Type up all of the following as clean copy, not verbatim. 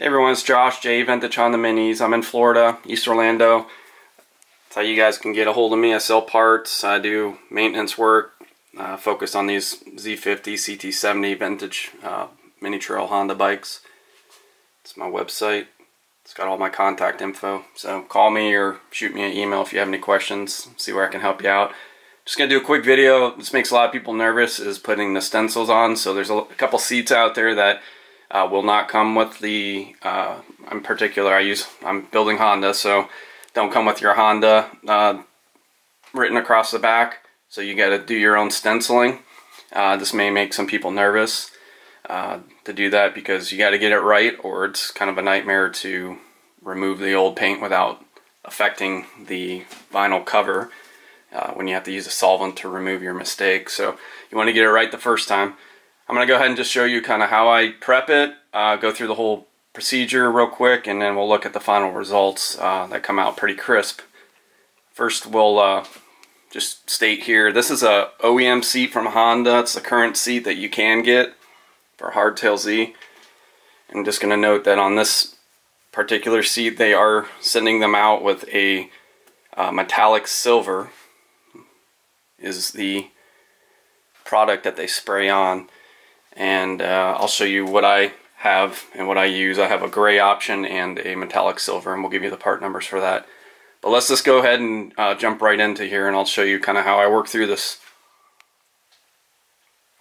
Hey everyone, it's Josh, J Vintage Honda Minis. I'm in Florida, East Orlando. That's how you guys can get a hold of me. I sell parts, I do maintenance work, focused on these Z50 CT70 vintage mini trail Honda bikes. It's my website. It's got all my contact info. So call me or shoot me an email if you have any questions. See where I can help you out. Just gonna do a quick video. This makes a lot of people nervous, is putting the stencils on. So there's a couple seats out there that will not come with the, in particular I'm building Honda, so don't come with your Honda written across the back, so you got to do your own stenciling. This may make some people nervous to do that because you got to get it right, or it's kind of a nightmare to remove the old paint without affecting the vinyl cover when you have to use a solvent to remove your mistake. So you want to get it right the first time. I'm going to go ahead and just show you kind of how I prep it, go through the whole procedure real quick, and then we'll look at the final results that come out pretty crisp. First, we'll just state here, this is a OEM seat from Honda. It's the current seat that you can get for Hardtail Z. I'm just going to note that on this particular seat, they are sending them out with a metallic silver is the product that they spray on. And I'll show you what I have and what I use. I have a gray option and a metallic silver, and we'll give you the part numbers for that. But let's just go ahead and jump right into here, and I'll show you kind of how I work through this.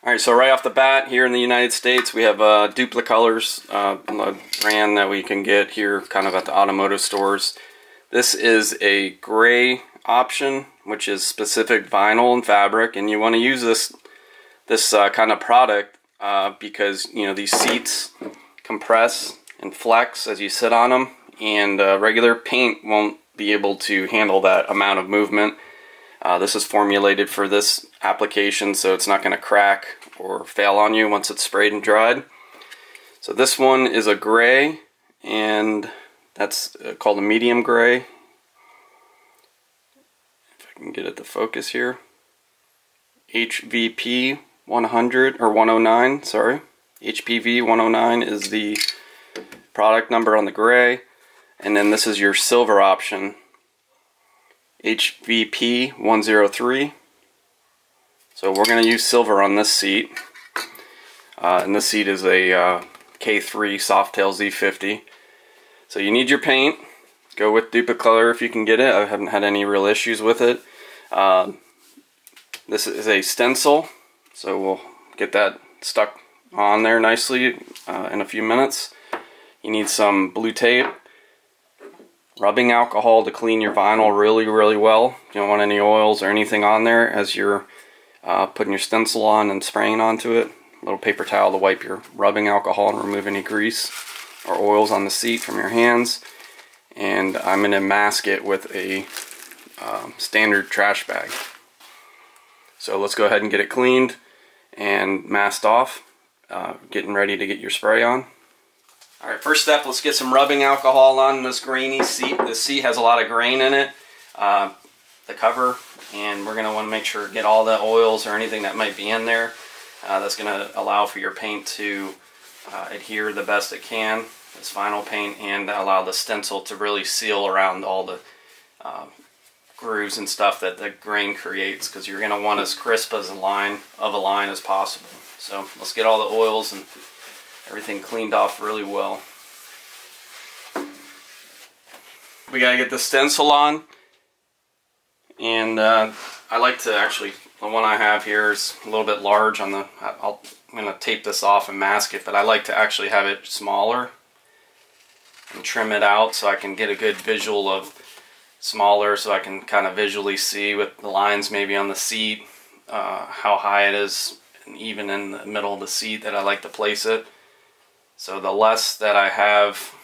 Alright, so right off the bat, here in the United States, we have Duplicolors, a brand that we can get here kind of at the automotive stores. This is a gray option, which is specific vinyl and fabric, and you want to use this kind of product because, you know, these seats compress and flex as you sit on them, and regular paint won't be able to handle that amount of movement. This is formulated for this application, so it's not going to crack or fail on you once it's sprayed and dried. So this one is a gray, and that's called a medium gray. If I can get it to focus here. HVP 100 or 109, sorry. HPV 109 is the product number on the gray, and then this is your silver option, HVP 103. So we're going to use silver on this seat, and this seat is a K3 Softail Z50. So you need your paint. Go with Duplicolor if you can get it. I haven't had any real issues with it. This is a stencil, so we'll get that stuck on there nicely in a few minutes. You need some blue tape, rubbing alcohol to clean your vinyl really well. You don't want any oils or anything on there as you're putting your stencil on and spraying onto it. A little paper towel to wipe your rubbing alcohol and remove any grease or oils on the seat from your hands. And I'm going to mask it with a standard trash bag. So let's go ahead and get it cleaned and masked off, getting ready to get your spray on. Alright, first step, let's get some rubbing alcohol on this grainy seat. This seat has a lot of grain in it, the cover, and we're going to want to make sure to get all the oils or anything that might be in there. That's going to allow for your paint to adhere the best it can, this vinyl paint, and allow the stencil to really seal around all the grooves and stuff that the grain creates, because you're going to want as crisp as a line as possible. So let's get all the oils and everything cleaned off really well. We got to get the stencil on, and I like to actually, the one I have here is a little bit large on the, I'm going to tape this off and mask it, but I like to actually have it smaller and trim it out so I can get a good visual of smaller, so I can kind of visually see with the lines maybe on the seat, how high it is, and even in the middle of the seat that I like to place it. So the less that I have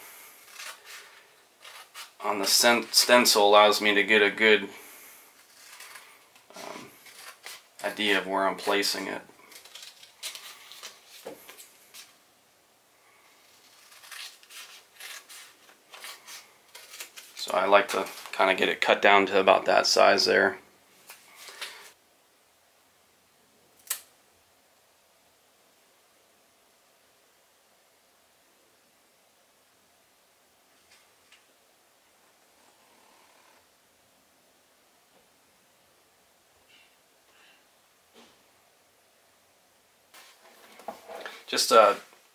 on the stencil allows me to get a good idea of where I'm placing it. So I like to kind of get it cut down to about that size there. Just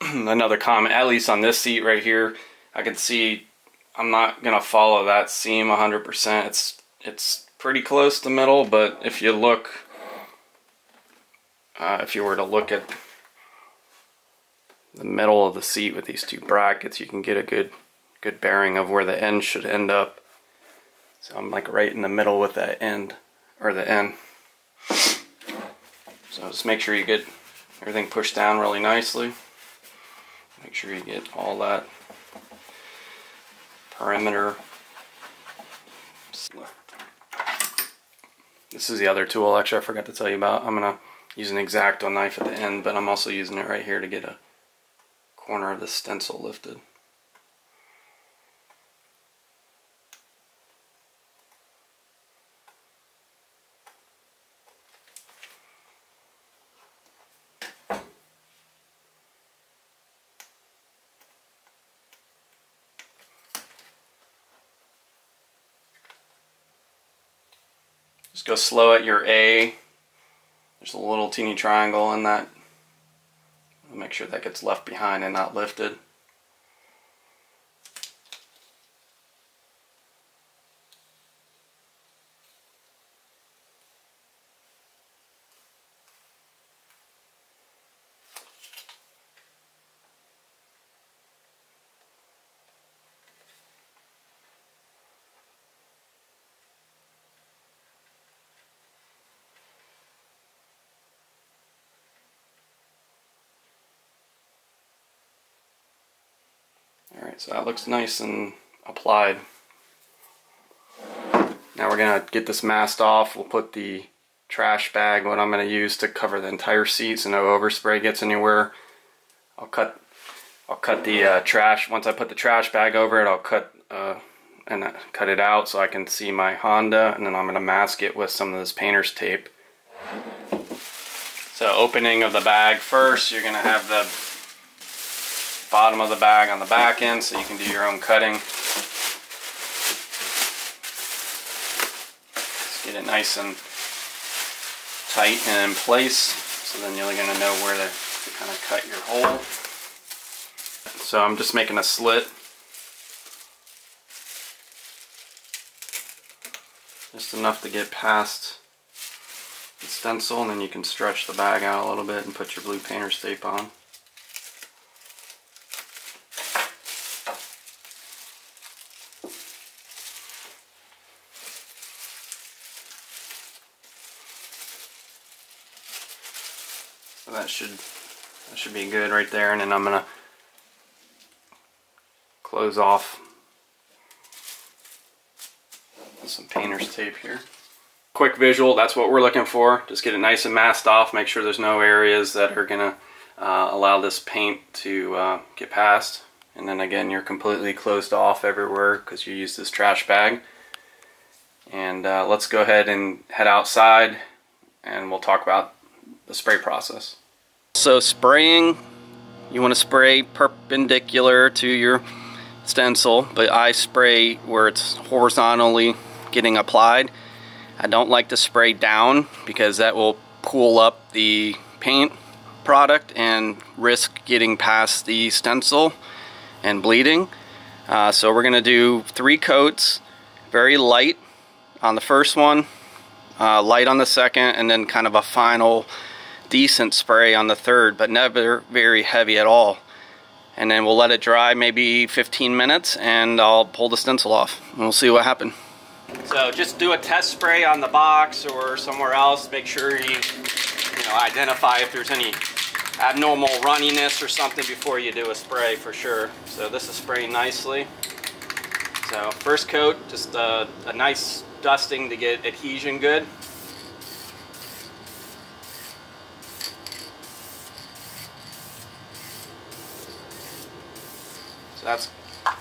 another comment, at least on this seat right here, I can see I'm not going to follow that seam 100%. It's pretty close to the middle, but if you look, if you were to look at the middle of the seat with these two brackets, you can get a good bearing of where the end should end up. So I'm like right in the middle with that end, or the end. So just make sure you get everything pushed down really nicely. Make sure you get all that perimeter. This is the other tool, actually, I forgot to tell you about. I'm going to use an X-Acto knife at the end, but I'm also using it right here to get a corner of the stencil lifted. Just go slow at your A. There's a little teeny triangle in that. Make sure that gets left behind and not lifted. Alright, so that looks nice and applied. Now we're going to get this masked off. We'll put the trash bag, what I'm going to use to cover the entire seat so no overspray gets anywhere. I'll cut the trash. Once I put the trash bag over it, I'll cut it out so I can see my Honda, and then I'm going to mask it with some of this painter's tape. So opening of the bag first, you're going to have the bottom of the bag on the back end so you can do your own cutting. Just get it nice and tight and in place, so then you're going to know where to kind of cut your hole. So I'm just making a slit, just enough to get past the stencil, and then you can stretch the bag out a little bit and put your blue painter's tape on. So that should be good right there, and then I'm gonna close off with some painter's tape here. Quick visual, that's what we're looking for. Just get it nice and masked off, make sure there's no areas that are gonna allow this paint to get past. And then again, you're completely closed off everywhere because you use this trash bag. And let's go ahead and head outside and we'll talk about the spray process. So spraying, you want to spray perpendicular to your stencil, but I spray where it's horizontally getting applied. I don't like to spray down because that will pull up the paint product and risk getting past the stencil and bleeding. So we're going to do 3 coats, very light on the first one, light on the second, and then kind of a final decent spray on the third, but never very heavy at all. And then we'll let it dry maybe 15 minutes and I'll pull the stencil off and we'll see what happens. So just do a test spray on the box or somewhere else. Make sure you identify if there's any abnormal runniness or something before you do a spray for sure. So this is spraying nicely. So first coat, just a nice dusting to get adhesion good. So that's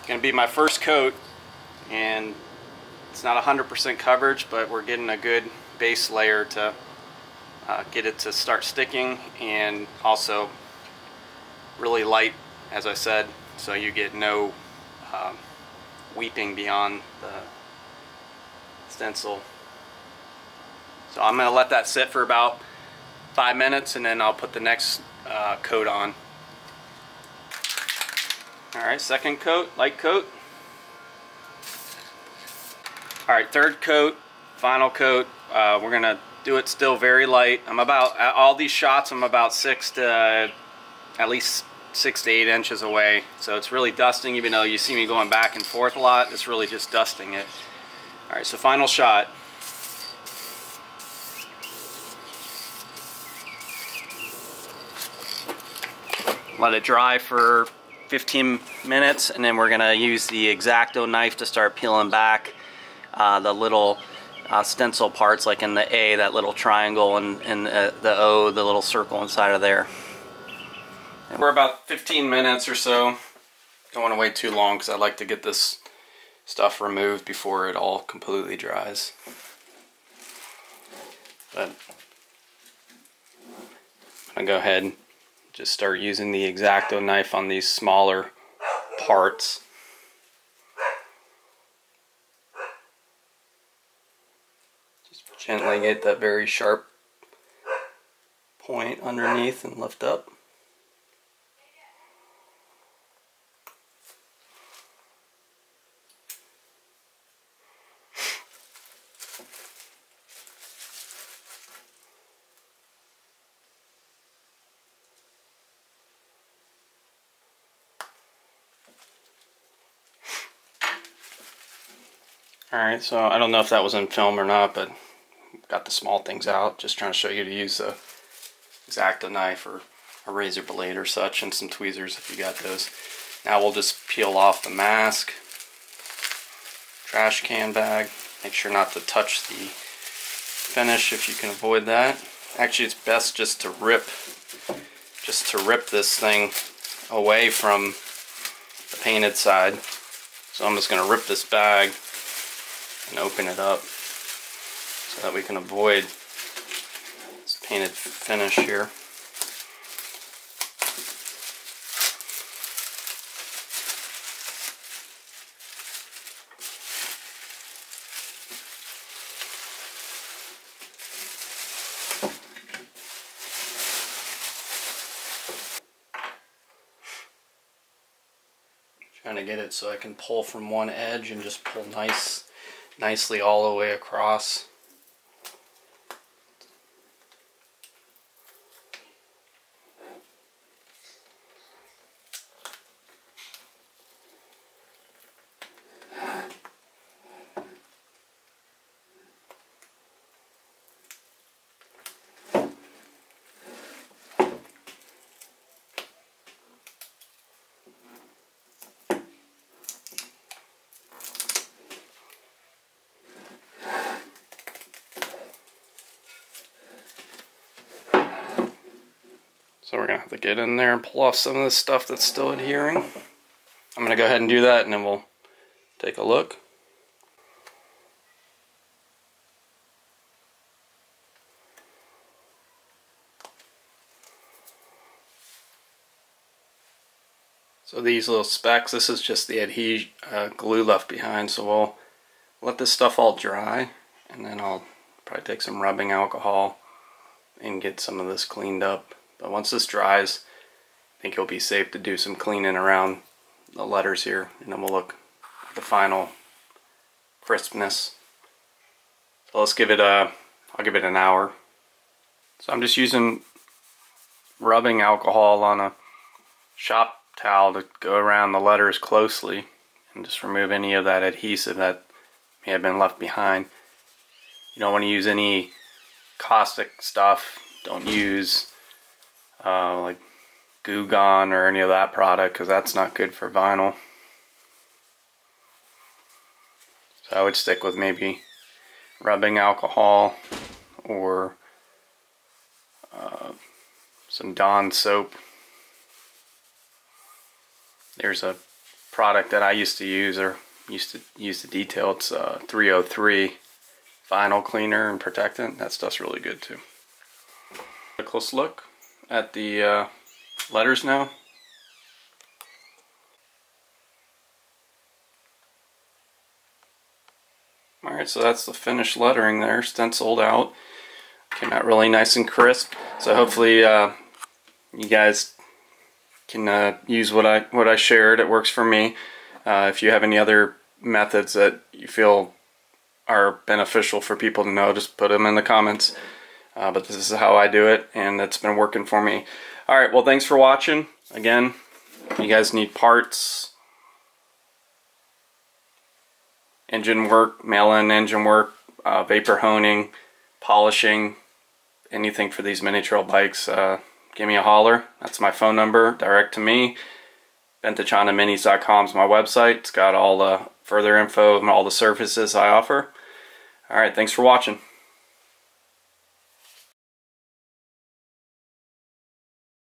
going to be my first coat, and it's not 100% coverage, but we're getting a good base layer to get it to start sticking, and also really light, as I said, so you get no weeping beyond the stencil. So I'm going to let that sit for about 5 minutes and then I'll put the next coat on. Alright, second coat, light coat. Alright, third coat, final coat. We're going to do it still very light. I'm about, all these shots, I'm about at least 6 to 8 inches away. So it's really dusting, even though you see me going back and forth a lot, it's really just dusting it. Alright, so final shot. Let it dry for 15 minutes, and then we're going to use the X-Acto knife to start peeling back the little stencil parts, like in the A, that little triangle, and the O, the little circle inside of there. And we're about 15 minutes or so. Don't want to wait too long because I like to get this stuff removed before it all completely dries. But I'm going to go ahead and just start using the X-Acto knife on these smaller parts. Just gently get that very sharp point underneath and lift up. Alright, so I don't know if that was in film or not, but got the small things out. Just trying to show you to use the X-Acto knife or a razor blade or such, and some tweezers if you got those. Now we'll just peel off the mask, trash can bag. Make sure not to touch the finish if you can avoid that. Actually, it's best just to rip this thing away from the painted side. So I'm just going to rip this bag and open it up so that we can avoid this painted finish here. Trying to get it so I can pull from one edge and just pull nicely all the way across. So we're going to have to get in there and pull off some of this stuff that's still adhering. I'm going to go ahead and do that, and then we'll take a look. So these little specks, this is just the glue left behind, so we'll let this stuff all dry, and then I'll probably take some rubbing alcohol and get some of this cleaned up. But once this dries, I think it'll be safe to do some cleaning around the letters here, and then we'll look at the final crispness. So let's give it I'll give it an hour. So I'm just using rubbing alcohol on a shop towel to go around the letters closely and just remove any of that adhesive that may have been left behind. You don't want to use any caustic stuff. Don't use like Goo Gone or any of that product, because that's not good for vinyl. So I would stick with maybe rubbing alcohol or some Dawn soap. There's a product that I used to use the detail. It's 303 vinyl cleaner and protectant. That stuff's really good too. A close look at the letters now. Alright, so that's the finished lettering there, stenciled out. Came out really nice and crisp. So hopefully you guys can use what I shared. It works for me. If you have any other methods that you feel are beneficial for people to know, just put them in the comments. But this is how I do it, and it's been working for me. Alright, well, thanks for watching. Again, if you guys need parts, engine work, mail-in engine work, vapor honing, polishing, anything for these mini trail bikes, give me a holler. That's my phone number, direct to me. VintageHondaMinis.com is my website. It's got all the further info and all the services I offer. Alright, thanks for watching.